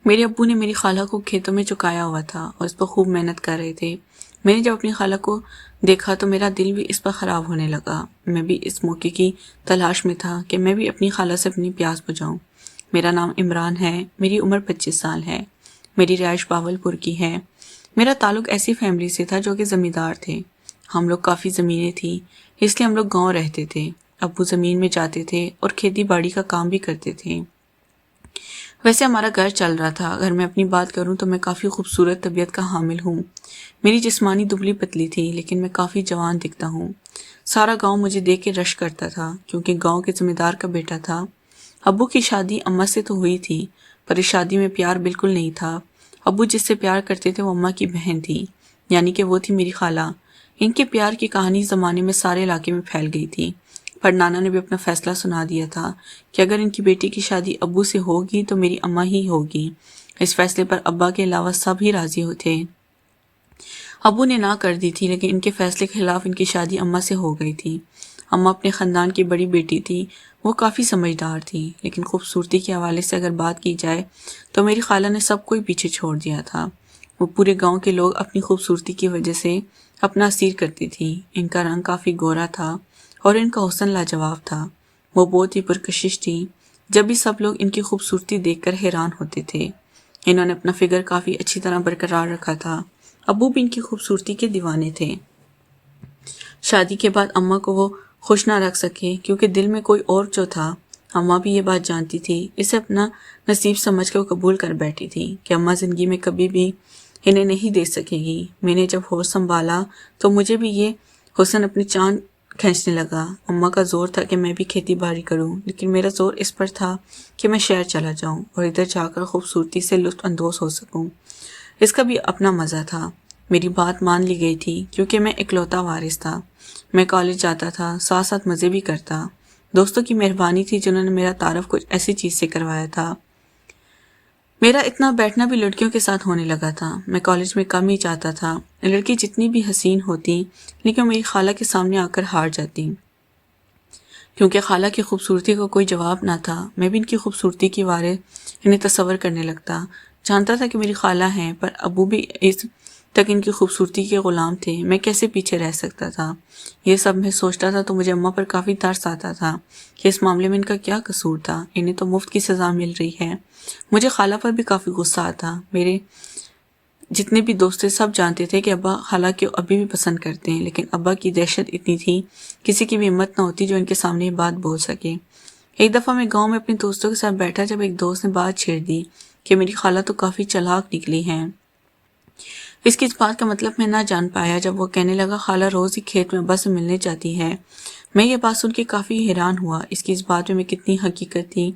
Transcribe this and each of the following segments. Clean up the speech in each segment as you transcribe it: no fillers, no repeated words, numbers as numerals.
میرے ابو نے میری خالہ کو کھیتوں میں چکایا ہوا تھا اور اس پر خوب محنت کر رہے تھے۔ میں نے جب اپنی خالہ کو دیکھا تو میرا دل بھی اس پر خراب ہونے لگا۔ میں بھی اس موقع کی تلاش میں تھا کہ میں بھی اپنی خالہ سے اپنی پیاس بجھاؤں۔ میرا نام عمران ہے، میری عمر 25 سال ہے، میری رہائش باولپور کی ہے۔ میرا تعلق ایسی فیملی سے تھا جو کہ زمیندار تھے۔ ہم لوگ کافی زمینیں تھیں، اس لیے ہم لوگ گاؤں رہتے تھے۔ ابو زمین میں جاتے تھے اور کھیتی باڑی کا کام بھی کرتے تھے۔ ویسے ہمارا گھر چل رہا تھا۔ اگر میں اپنی بات کروں تو میں کافی خوبصورت طبیعت کا حامل ہوں۔ میری جسمانی دبلی پتلی تھی لیکن میں کافی جوان دکھتا ہوں۔ سارا گاؤں مجھے دیکھ کے رشک کرتا تھا کیونکہ گاؤں کے زمیندار کا بیٹا تھا۔ ابو کی شادی اماں سے تو ہوئی تھی پر اس شادی میں پیار بالکل نہیں تھا۔ ابو جس سے پیار کرتے تھے وہ اماں کی بہن تھی، یعنی کہ وہ تھی میری خالہ۔ ان کے پیار کی کہانی زمانے میں سارے علاقے میں پھیل گئی تھی، پر نانا نے بھی اپنا فیصلہ سنا دیا تھا کہ اگر ان کی بیٹی کی شادی ابو سے ہوگی تو میری اماں ہی ہوگی۔ اس فیصلے پر ابا کے علاوہ سب ہی راضی ہوتے۔ ابو نے نہ کر دی تھی لیکن ان کے فیصلے کے خلاف ان کی شادی اماں سے ہو گئی تھی۔ اماں اپنے خاندان کی بڑی بیٹی تھی، وہ کافی سمجھدار تھی، لیکن خوبصورتی کے حوالے سے اگر بات کی جائے تو میری خالہ نے سب کو ہی پیچھے چھوڑ دیا تھا۔ وہ پورے گاؤں کے لوگ اپنی خوبصورتی کی وجہ سے اپنا اسیر کرتی تھی۔ ان کا رنگ کافی گورا تھا اور ان کا حسن لاجواب تھا۔ وہ بہت ہی پرکشش تھی، جب بھی سب لوگ ان کی خوبصورتی دیکھ کر حیران ہوتے تھے۔ انہوں نے اپنا فگر کافی اچھی طرح برقرار رکھا تھا۔ ابو بھی ان کی خوبصورتی کے دیوانے تھے۔ شادی کے بعد اماں کو وہ خوش نہ رکھ سکے کیونکہ دل میں کوئی اور جو تھا۔ اماں بھی یہ بات جانتی تھی، اسے اپنا نصیب سمجھ کے وہ قبول کر بیٹھی تھی کہ اماں زندگی میں کبھی بھی انہیں نہیں دے سکے گی۔ میں نے جب ہوش سنبھالا تو مجھے بھی یہ حسن اپنی چاند کھینچنے لگا۔ اماں کا زور تھا کہ میں بھی کھیتی باڑی کروں، لیکن میرا زور اس پر تھا کہ میں شہر چلا جاؤں اور ادھر جا کر خوبصورتی سے لطف اندوز ہو سکوں۔ اس کا بھی اپنا مزہ تھا۔ میری بات مان لی گئی تھی کیونکہ میں اکلوتا وارث تھا۔ میں کالج جاتا تھا، ساتھ ساتھ مزے بھی کرتا۔ دوستوں کی مہربانی تھی جنہوں نے میرا تعارف کچھ ایسی چیز سے کروایا تھا۔ میرا اتنا بیٹھنا بھی لڑکیوں کے ساتھ ہونے لگا تھا۔ میں کالج میں کم ہی جاتا تھا۔ لڑکی جتنی بھی حسین ہوتی لیکن میری خالہ کے سامنے آ کر ہار جاتی کیونکہ خالہ کی خوبصورتی کا کوئی جواب نہ تھا۔ میں بھی ان کی خوبصورتی کے بارے انہیں تصور کرنے لگتا، جانتا تھا کہ میری خالہ ہیں، پر ابو بھی اس تک ان کی خوبصورتی کے غلام تھے۔ میں کیسے پیچھے رہ سکتا تھا؟ یہ سب میں سوچتا تھا تو مجھے اماں پر کافی ترس آتا تھا کہ اس معاملے میں ان کا کیا قصور تھا، انہیں تو مفت کی سزا مل رہی ہے۔ مجھے خالہ پر بھی کافی غصہ آتا۔ میرے جتنے بھی دوست تھے سب جانتے تھے کہ ابا خالہ کو ابھی بھی پسند کرتے ہیں، لیکن ابا کی دہشت اتنی تھی کسی کی بھی ہمت نہ ہوتی جو ان کے سامنے یہ بات بول سکے۔ ایک دفعہ میں گاؤں میں اپنے دوستوں کے ساتھ بیٹھا جب ایک دوست نے بات چھیڑ دی کہ میری خالہ تو کافی چلاک نکلی ہیں۔ اس کی اس بات کا مطلب میں نہ جان پایا جب وہ کہنے لگا خالہ روز ہی کھیت میں ابا سے ملنے جاتی ہے۔ میں یہ بات سن کے کافی حیران ہوا، اس کی اس بات میں کتنی حقیقت تھی۔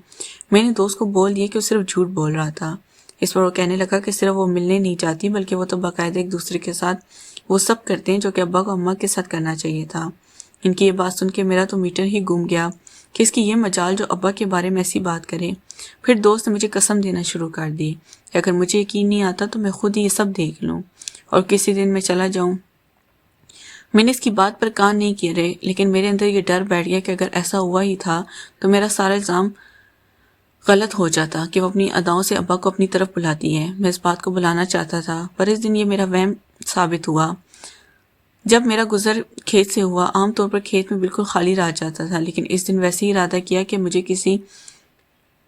میں نے دوست کو بول دیا کہ وہ صرف جھوٹ بول رہا تھا۔ اس پر وہ کہنے لگا کہ صرف وہ ملنے نہیں جاتی بلکہ وہ تو باقاعدہ ایک دوسرے کے ساتھ وہ سب کرتے ہیں جو کہ ابا کو اماں کے ساتھ کرنا چاہیے تھا۔ ان کی یہ بات سن کے میرا تو میٹر ہی گم گیا کہ اس کی یہ مجال جو ابا کے بارے میں ایسی بات کرے۔ پھر دوست نے مجھے قسم دینا شروع کر دی کہ اگر مجھے یقین نہیں آتا تو میں خود ہی یہ سب دیکھ لوں اور کسی دن میں چلا جاؤں۔ میں نے اس کی بات پر کان نہیں کیے رہے، لیکن میرے اندر یہ ڈر بیٹھ گیا کہ اگر ایسا ہوا ہی تھا تو میرا سارا الزام غلط ہو جاتا کہ وہ اپنی اداؤں سے ابا کو اپنی طرف بلاتی ہے۔ میں اس بات کو بلانا چاہتا تھا پر اس دن یہ میرا وہم ثابت ہوا۔ جب میرا گزر کھیت سے ہوا، عام طور پر کھیت میں بالکل خالی رہ جاتا تھا، لیکن اس دن ویسے ہی ارادہ کیا کہ مجھے کسی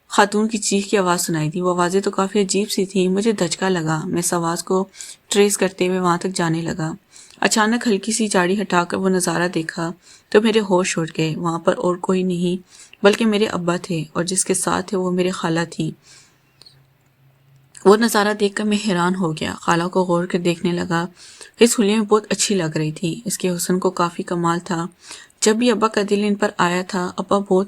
خاتون کی چیخ کی آواز سنائی دی۔ وہ آوازیں تو کافی عجیب سی تھیں، مجھے دھچکا لگا۔ میں اس آواز کو ٹریس کرتے ہوئے وہاں تک جانے لگا۔ اچانک ہلکی سی جاڑی ہٹا کر وہ نظارہ دیکھا تو میرے ہوش اڑ گئے۔ وہاں پر اور کوئی نہیں بلکہ میرے ابا تھے اور جس کے ساتھ تھے وہ میرے خالہ تھی۔ وہ نظارہ دیکھ کر میں حیران ہو گیا، خالہ کو غور کر دیکھنے لگا۔ اس حلیے میں بہت اچھی لگ رہی تھی، اس کے حسن کو کافی کمال تھا۔ جب بھی ابا کا دل ان پر آیا تھا، ابا بہت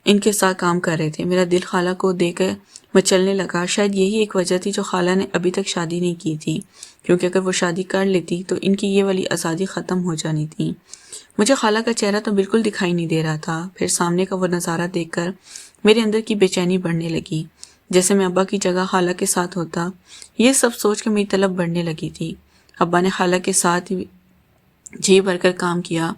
ان کے ساتھ کام کر رہے تھے۔ میرا دل خالہ کو دیکھ کر مچلنے لگا۔ شاید یہی ایک وجہ تھی جو خالہ نے ابھی تک شادی نہیں کی تھی، کیونکہ اگر وہ شادی کر لیتی تو ان کی یہ والی آزادی ختم ہو جانی تھی۔ مجھے خالہ کا چہرہ تو بالکل دکھائی نہیں دے رہا تھا۔ پھر سامنے کا وہ نظارہ دیکھ کر میرے اندر کی بے چینی بڑھنے لگی، جیسے میں ابا کی جگہ خالہ کے ساتھ ہوتا۔ یہ سب سوچ کر میری طلب بڑھنے لگی تھی۔ ابا نے خالہ کے ساتھ جی بھر کر کام کیا۔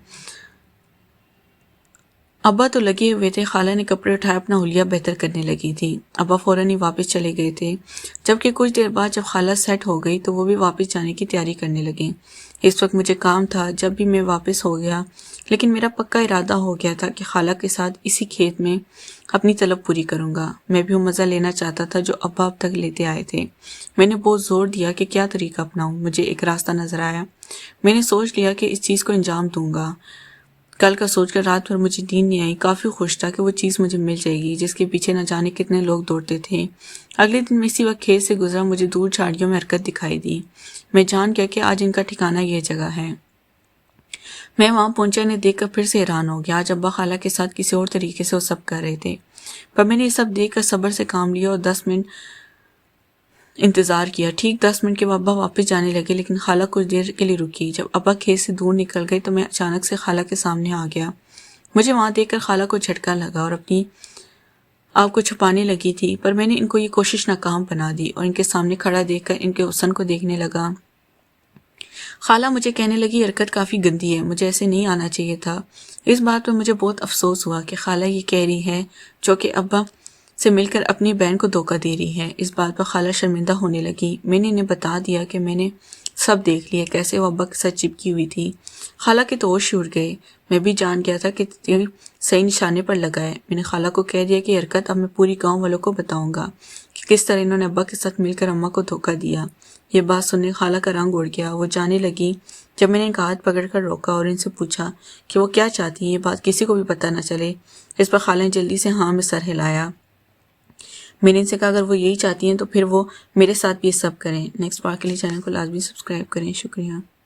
ابا تو لگے ہوئے تھے، خالہ نے کپڑے اٹھائے اپنا حلیہ بہتر کرنے لگی تھی۔ ابا فوراً ہی واپس چلے گئے تھے، جبکہ کچھ دیر بعد جب خالہ سیٹ ہو گئی تو وہ بھی واپس جانے کی تیاری کرنے لگیں۔ اس وقت مجھے کام تھا جب بھی میں واپس ہو گیا، لیکن میرا پکا ارادہ ہو گیا تھا کہ خالہ کے ساتھ اسی کھیت میں اپنی طلب پوری کروں گا۔ میں بھی وہ مزہ لینا چاہتا تھا جو ابا اب تک لیتے آئے تھے۔ میں نے بہت زور دیا کہ کیا طریقہ اپناؤں۔ مجھے ایک راستہ نظر آیا۔ میں نے سوچ لیا کہ اس چیز کو انجام دوں گا۔ کل کا سوچ کر رات بھر مجھے نیند نہیں آئی۔ کافی خوش تھا کہ وہ چیز مجھے مل جائے گی جس کے پیچھے نہ جانے کتنے لوگ دوڑتے تھے۔ اگلے دن میں اسی وقت کھیت سے گزرا، مجھے دور جھاڑیوں میں حرکت دکھائی دی۔ میں جان گیا کہ آج ان کا ٹھکانہ یہ جگہ ہے۔ میں وہاں پہنچا، انہیں دیکھ کر پھر سے حیران ہو گیا۔ آج ابا خالہ کے ساتھ کسی اور طریقے سے وہ سب کر رہے تھے، پر میں نے یہ سب دیکھ کر صبر سے کام لیا اور 10 منٹ انتظار کیا۔ ٹھیک 10 منٹ کے بعد ابا واپس جانے لگے، لیکن خالہ کچھ دیر کے لیے رکی۔ جب ابا کھیت سے دور نکل گئے تو میں اچانک سے خالہ کے سامنے آ گیا۔ مجھے وہاں دیکھ کر خالہ کو جھٹکا لگا اور اپنی آپ کو چھپانے لگی تھی، پر میں نے ان کو یہ کوشش ناکام بنا دی اور ان کے سامنے کھڑا دیکھ کر ان کے حسن کو دیکھنے لگا۔ خالہ مجھے کہنے لگی حرکت کافی گندی ہے، مجھے ایسے نہیں آنا چاہیے تھا۔ اس بات پہ مجھے بہت افسوس ہوا کہ خالہ یہ کہہ رہی ہے جو کہ ابا سے مل کر اپنی بہن کو دھوکہ دے رہی ہے۔ اس بات پر خالہ شرمندہ ہونے لگی۔ میں نے انہیں بتا دیا کہ میں نے سب دیکھ لیا، کیسے وہ ابا کے ساتھ چپکی ہوئی تھی۔ خالہ کے تو ہوش اڑ گئے۔ میں بھی جان گیا تھا کہ تیر صحیح نشانے پر لگا ہے۔ میں نے خالہ کو کہہ دیا کہ یہ حرکت اب میں پوری گاؤں والوں کو بتاؤں گا کہ کس طرح انہوں نے ابا کے ساتھ مل کر اماں کو دھوکہ دیا۔ یہ بات سننے خالہ کا رنگ اڑ گیا، وہ جانے لگی۔ جب میں نے ان کا ہاتھ پکڑ کر روکا اور ان سے پوچھا کہ وہ کیا چاہتی ہیں، یہ بات کسی کو بھی پتہ نہ چلے، اس پر خالہ نے جلدی سے ہاں میں سر ہلایا۔ میں نے ان سے کہا اگر وہ یہی چاہتی ہیں تو پھر وہ میرے ساتھ بھی یہ سب کریں۔ نیکسٹ پارٹ کے لیے چینل کو لازمی سبسکرائب کریں۔ شکریہ۔